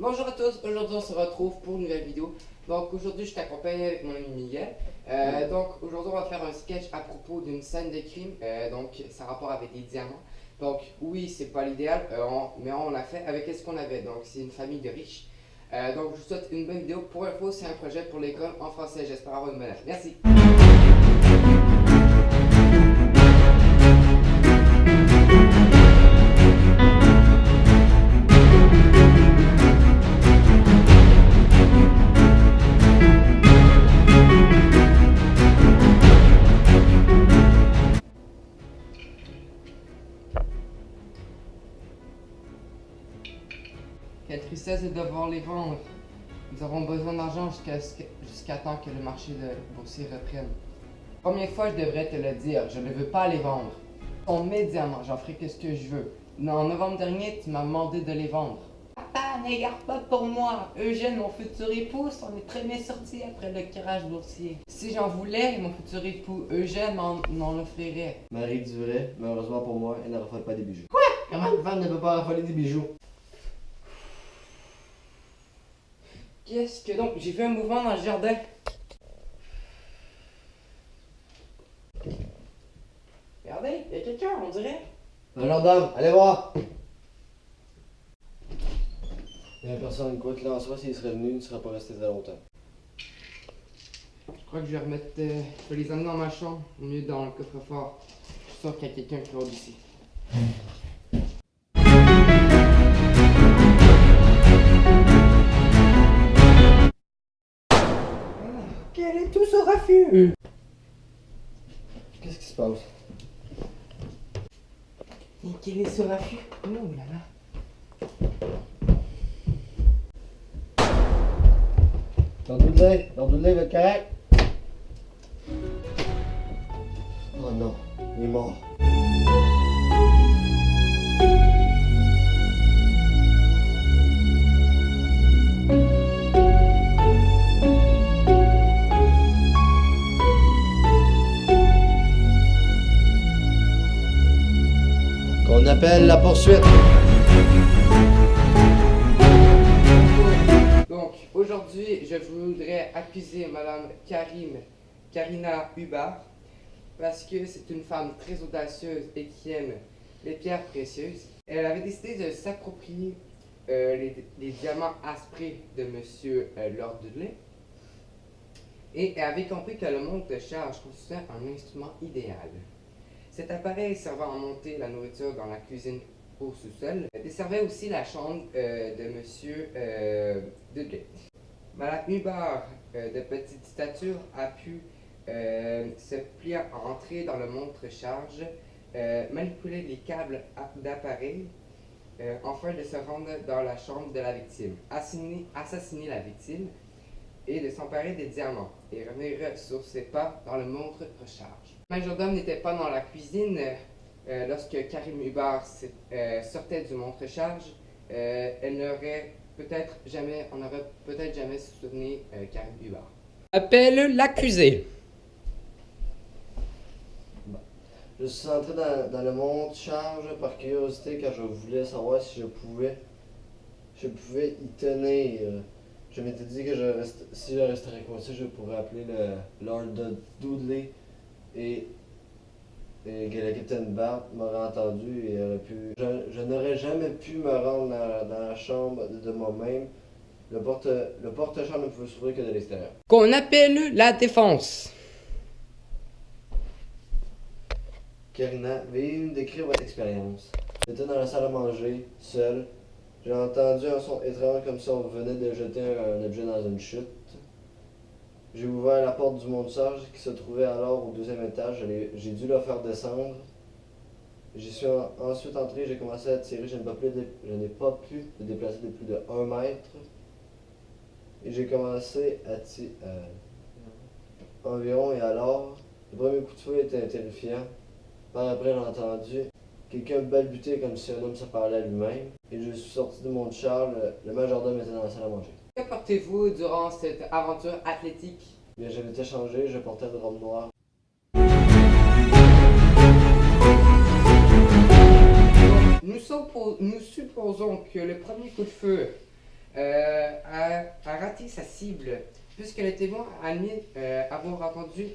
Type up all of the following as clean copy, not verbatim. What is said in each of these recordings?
Bonjour à tous, aujourd'hui on se retrouve pour une nouvelle vidéo. Donc aujourd'hui je t'accompagne avec mon ami Miguel. Donc aujourd'hui on va faire un sketch à propos d'une scène de crime. Donc ça a rapport avec des diamants. Donc oui, c'est pas l'idéal, mais on l'a fait avec ce qu'on avait. Donc c'est une famille de riches. Donc je vous souhaite une bonne vidéo. Pour info, c'est un projet pour l'école en français. J'espère avoir une bonne année. Merci. Quelle tristesse de devoir les vendre. Nous avons besoin d'argent jusqu'à temps que le marché boursier reprenne. Combien de fois je devrais te le dire, je ne veux pas les vendre. Ce sont mes diamants, j'en ferai que ce que je veux. En novembre dernier, tu m'as demandé de les vendre. Papa, n'égare pas pour moi. Eugène, mon futur époux, s'en est très bien sorti après le crash boursier. Si j'en voulais, mon futur époux Eugène m'en offrirait. Marie dit vrai, malheureusement pour moi, elle ne raffole pas des bijoux. Quoi? Comment une femme ne peut pas raffoler des bijoux? Qu'est-ce que donc? J'ai fait un mouvement dans le jardin. Regardez, il y a quelqu'un, on dirait. Un gendarme, allez voir! Il n'y a personne, quoi qu'il en soit, s'il serait venu, il ne serait pas resté très longtemps. Je crois que je vais remettre. Je vais les amener dans ma chambre, au mieux dans le coffre-fort. Je suis sûr qu'il y a quelqu'un qui rôde ici. Quel est tout ce refus? Qu'est-ce qui se passe? Et quel est ce refus? Oh là là. Leur Dudley va être correct? Oh non, il est mort. Qu'on appelle la poursuite. Donc, aujourd'hui, je voudrais accuser Madame Karina Hubbard parce que c'est une femme très audacieuse et qui aime les pierres précieuses. Elle avait décidé de s'approprier les diamants asprés de Monsieur Lord Dudley et elle avait compris que le montre de charge constituait un instrument idéal. Cet appareil servant à monter la nourriture dans la cuisine au sous-sol desservait aussi la chambre de Monsieur Dudley. Madame Hubbard, de petite stature, a pu se plier à entrer dans le montre-charge, manipuler les câbles d'appareil, afin de se rendre dans la chambre de la victime, assassiner la victime et de s'emparer des diamants et revenir sur ses pas dans le montre-recharge. Le majordome n'était pas dans la cuisine lorsque Karine Hubbard sortait du montre-charge. On n'aurait peut-être jamais soutenu Karine Hubbard. Appelle l'accusé. Je suis entré dans le montre-charge par curiosité car je voulais savoir si je pouvais y tenir. Je m'étais dit que si je resterais coincé, je pourrais appeler le Lord Dudley et que le capitaine Bart m'aurait entendu et aurait pu. Je n'aurais jamais pu me rendre dans la chambre de moi-même. Le porte-chambre ne pouvait s'ouvrir que de l'extérieur. Qu'on appelle la défense. Karina, veuillez nous décrire votre expérience. J'étais dans la salle à manger, seul. J'ai entendu un son étrange comme si on venait de jeter un objet dans une chute. J'ai ouvert la porte du monte-charge qui se trouvait alors au deuxième étage. J'ai dû la faire descendre. J'y suis ensuite entré, j'ai commencé à tirer. Je n'ai pas pu me déplacer de plus de 1 mètre. Et j'ai commencé à tirer environ et alors, le premier coup de feu était terrifiant. Par après, j'ai entendu quelqu'un balbuter comme si un homme se parlait à lui-même. Et je suis sorti de mon char, le majordome était dans la salle à manger. Que portez-vous durant cette aventure athlétique? Bien, je m'étais changé, je portais une robe noire. Nous supposons que le premier coup de feu a raté sa cible, puisque le témoin a admis avoir entendu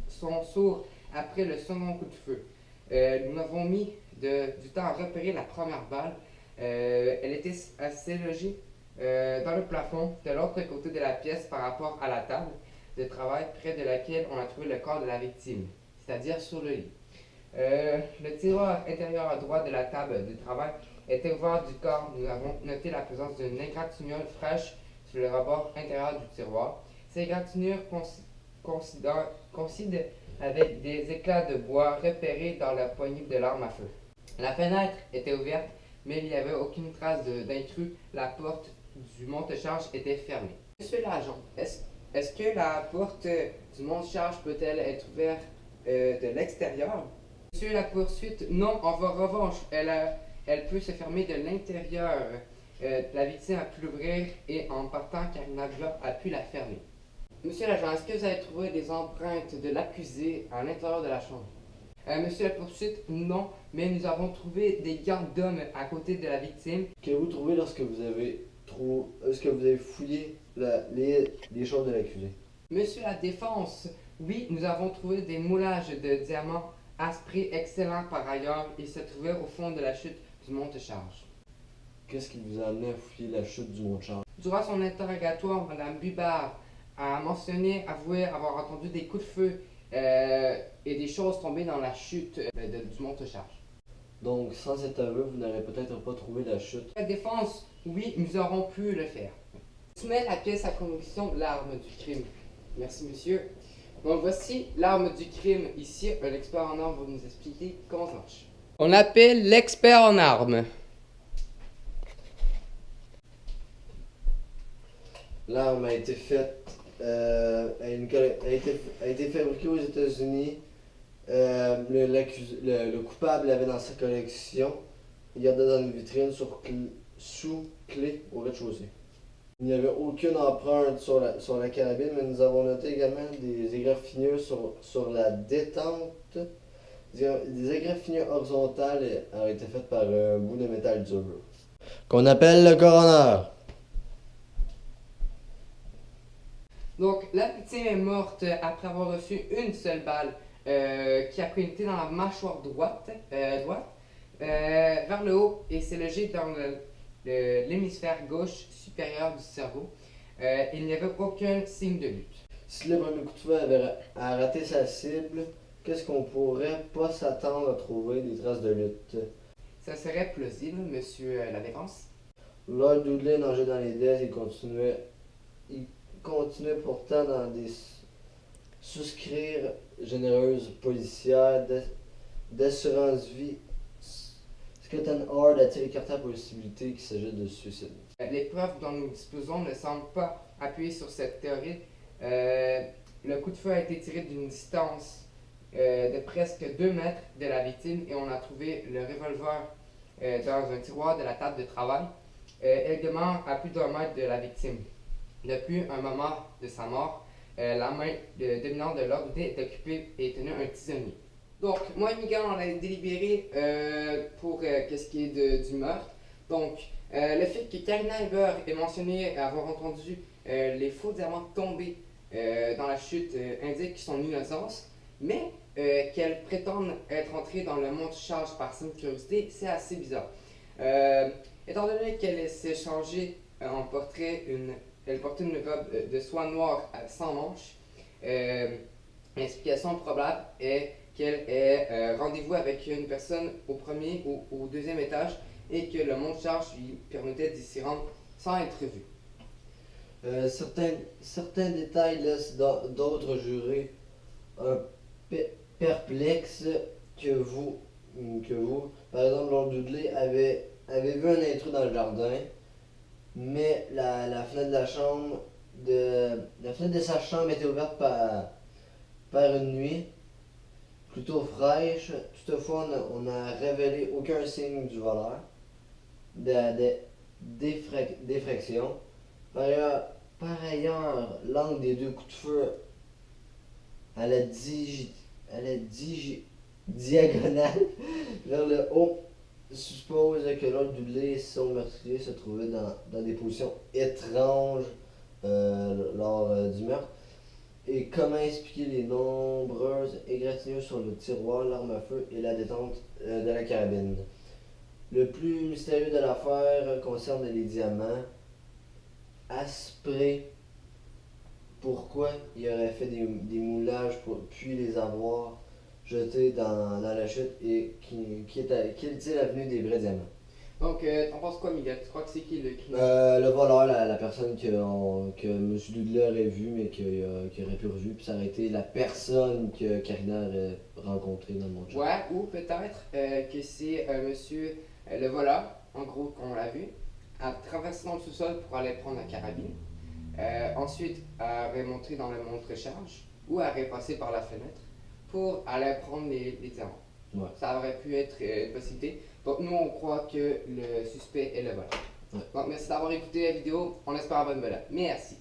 son sourd après le second coup de feu. Nous avons mis du temps à repérer la première balle. Elle était assez logée dans le plafond, de l'autre côté de la pièce par rapport à la table de travail près de laquelle on a trouvé le corps de la victime, c'est-à-dire sur le lit. Le tiroir intérieur à droite de la table de travail était ouvert du corps. Nous avons noté la présence d'une égratignure fraîche sur le rebord intérieur du tiroir. Ces égratignures coïncident avec des éclats de bois repérés dans la poignée de l'arme à feu. La fenêtre était ouverte, mais il n'y avait aucune trace d'intrus. La porte du monte-charge était fermée. Monsieur l'agent, est-ce que la porte du monte-charge peut-elle être ouverte de l'extérieur? Monsieur la poursuite, non, en revanche, elle peut se fermer de l'intérieur. La victime a pu l'ouvrir et en partant, Karina Hubert a pu la fermer. Monsieur l'agent, est-ce que vous avez trouvé des empreintes de l'accusé à l'intérieur de la chambre? Monsieur la poursuite, non, mais nous avons trouvé des gants d'homme à côté de la victime. Qu'avez-vous trouvé lorsque vous avez fouillé les choses de l'accusé? Monsieur la défense, oui, nous avons trouvé des moulages de diamants asprés excellents par ailleurs. Ils se trouvaient au fond de la chute du monte-charge. Qu'est-ce qui vous a amené à fouiller la chute du monte-charge? Durant son interrogatoire, Mme Hubert a avoué avoir entendu des coups de feu et des choses tombées dans la chute du monte-charge. Donc, sans cet aveu, vous n'aurez peut-être pas trouvé la chute. La défense, oui, nous aurons pu le faire. Soumets la pièce à conviction de l'arme du crime. Merci, monsieur. Donc, voici l'arme du crime. Ici, un expert en armes va nous expliquer comment ça marche. On appelle l'expert en armes. L'arme a été faite, a été fabriquée aux États-Unis. Le coupable l'avait dans sa collection. Il gardait dans une vitrine sous clé au rez-de-chaussée. Il n'y avait aucune empreinte sur la carabine, mais nous avons noté également des égratignures sur la détente. Des égratignures horizontales ont été faites par un bout de métal dur, qu'on appelle le coroner. Donc, la victime est morte après avoir reçu une seule balle qui a pénétré dans la mâchoire droite vers le haut et s'est logée dans l'hémisphère gauche supérieur du cerveau. Il n'y avait aucun signe de lutte. Si le premier coup de feu a raté sa cible, qu'est-ce qu'on pourrait pas s'attendre à trouver des traces de lutte? Ça serait plausible, monsieur la défense. Lord Dudley nageait dans les dettes et continuait pourtant dans des souscrire généreuses policières d'assurance vie. Scotland Yard a-t-il écarté la possibilité qu'il s'agisse de suicide? Les preuves dont nous disposons ne semblent pas appuyer sur cette théorie. Le coup de feu a été tiré d'une distance de presque 2 mètres de la victime et on a trouvé le revolver dans un tiroir de la table de travail, également à plus d'1 mètre de la victime. Depuis un moment de sa mort, la main dominante de l'ordre est occupée et tenue un tisonnier. Donc, moi et Miguel, on a délibéré pour qu'est-ce qui est du meurtre. Donc, le fait que Karina Hubert ait mentionné avoir entendu les faux diamants tomber dans la chute indique son innocence, mais qu'elle prétende être entrée dans le monte-charge par simple curiosité, c'est assez bizarre. Étant donné qu'elle s'est changée en portrait, elle portait une robe de soie noire sans manches, l'explication probable est qu'elle ait rendez-vous avec une personne au premier ou au deuxième étage et que le monte-charge lui permettait d'y s'y rendre sans être vu. Certains détails laissent d'autres jurés perplexes que vous. Par exemple, Lord Dudley avait vu un intrus dans le jardin, mais la fenêtre de sa chambre était ouverte par une nuit plutôt fraîche. Toutefois, on n'a révélé aucun signe du voleur, d'effraction. Par ailleurs, l'angle des 2 coups de feu à la diagonale vers le haut suppose que l'autre doublé et son meurtrier se trouvaient dans des positions étranges lors du meurtre. Et comment expliquer les nombreuses égratignures sur le tiroir, l'arme à feu et la détente de la carabine. Le plus mystérieux de l'affaire concerne les diamants. Asprey, pourquoi il aurait fait des moulages puis les avoir jetés dans la chute et quelle était l'avenue des vrais diamants? Donc, t'en penses quoi, Miguel? Tu crois que c'est qui le criminel? Le voleur, la personne que M. Doudley aurait vu, mais qu'il aurait pu revu, puis ça aurait été la personne que Karina aurait rencontrée dans le monde. Ouais, ou peut-être que c'est monsieur le voleur, en gros, qu'on l'a vu, a traversé dans le sous-sol pour aller prendre la carabine. Ensuite, aurait monté dans le montre-charge ou aurait passé par la fenêtre pour aller prendre les diamants. Ouais. Ça aurait pu être une possibilité. Donc, nous, on croit que le suspect est le voleur. Ouais. Donc, merci d'avoir écouté la vidéo. On espère avoir une bonne. Merci.